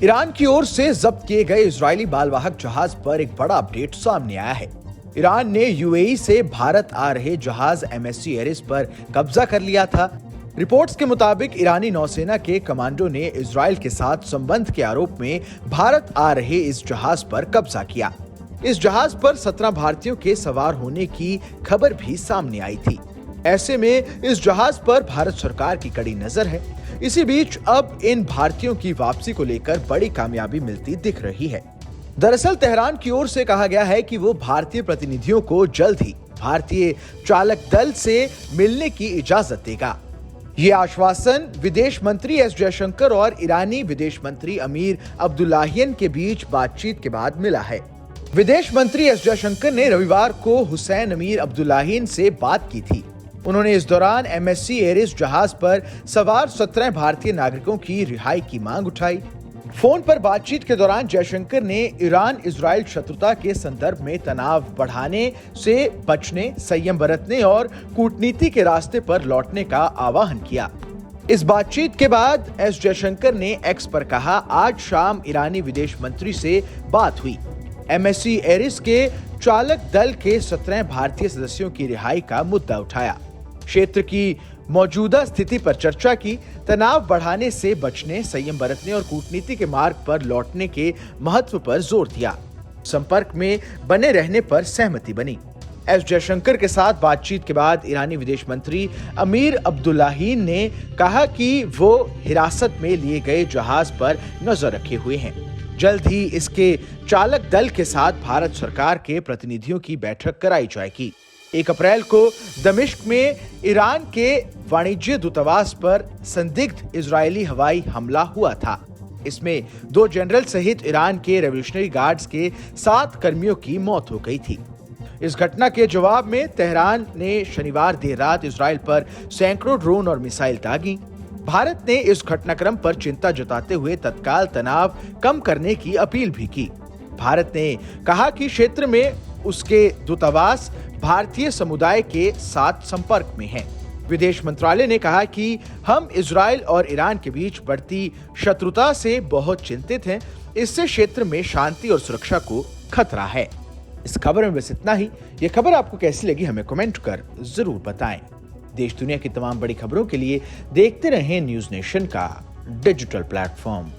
Iran की ओर से जब्त किए गए इजरायली मालवाहक जहाज पर एक बड़ा अपडेट सामने आया है। ईरान ने यूएई से भारत आ रहे जहाज एमएससी एरिस पर कब्जा कर लिया था। रिपोर्ट्स के मुताबिक ईरानी नौसेना के कमांडो ने इजरायल के साथ संबंध के आरोप में भारत आ रहे इस जहाज पर कब्जा किया। इस जहाज पर 17 भारतीयों के सवार होने की खबर भी सामने आई थी। ऐसे में इस जहाज पर भारत सरकार की कड़ी नजर है। इसी बीच अब इन भारतीयों की वापसी को लेकर बड़ी कामयाबी मिलती दिख रही है। दरअसल तेहरान की ओर से कहा गया है कि वो भारतीय प्रतिनिधियों को जल्द ही भारतीय चालक दल से मिलने की इजाजत देगा। ये आश्वासन विदेश मंत्री एस जयशंकर और ईरानी विदेश मंत्री अमीर अब्दुल्लाहियन के बीच बातचीत के बाद मिला है। विदेश मंत्री एस जयशंकर ने रविवार को हुसैन अमीर अब्दुल्लाहियन से बात की थी। उन्होंने इस दौरान एमएससी एरिस जहाज पर सवार 17 भारतीय नागरिकों की रिहाई की मांग उठाई। फोन पर बातचीत के दौरान जयशंकर ने ईरान इजरायल शत्रुता के संदर्भ में तनाव बढ़ाने से बचने, संयम बरतने और कूटनीति के रास्ते पर लौटने का आह्वान किया। इस बातचीत के बाद एस जयशंकर ने एक्स पर कहा, आज शाम ईरानी विदेश मंत्री से बात हुई। एमएससी एरिस के चालक दल के 17 भारतीय सदस्यों की रिहाई का मुद्दा उठाया। क्षेत्र की मौजूदा स्थिति पर चर्चा की, तनाव बढ़ाने से बचने, संयम बरतने और कूटनीति के मार्ग पर लौटने के महत्व पर जोर दिया। संपर्क में बने रहने पर सहमति बनी। एस जयशंकर के साथ बातचीत के बाद ईरानी विदेश मंत्री अमीर अब्दुल्लाहियन ने कहा कि वो हिरासत में लिए गए जहाज पर नजर रखे हुए हैं। जल्द ही इसके चालक दल के साथ भारत सरकार के प्रतिनिधियों की बैठक कराई जाएगी। 1 अप्रैल को दमिश्क में ईरान के वाणिज्य दूतावास पर संदिग्ध इजरायली हवाई हमला हुआ था। इसमें 2 जनरल सहित ईरान के रेवोल्यूशनरी गार्ड्स के 7 कर्मियों की मौत हो गई थी। इस घटना के जवाब में तेहरान ने शनिवार देर रात इजरायल पर सैकड़ों ड्रोन और मिसाइल दागी। भारत ने इस घटनाक्रम पर चिंता जताते हुए तत्काल तनाव कम करने की अपील भी की। भारत ने कहा कि क्षेत्र में उसके दूतावास भारतीय समुदाय के साथ संपर्क में हैं। विदेश मंत्रालय ने कहा कि हम इजरायल और ईरान के बीच बढ़ती शत्रुता से बहुत चिंतित हैं। इससे क्षेत्र में शांति और सुरक्षा को खतरा है। इस खबर में बस इतना ही। ये खबर आपको कैसी लगी हमें कमेंट कर जरूर बताएं। देश दुनिया की तमाम बड़ी खबरों के लिए देखते रहें न्यूज नेशन का डिजिटल प्लेटफॉर्म।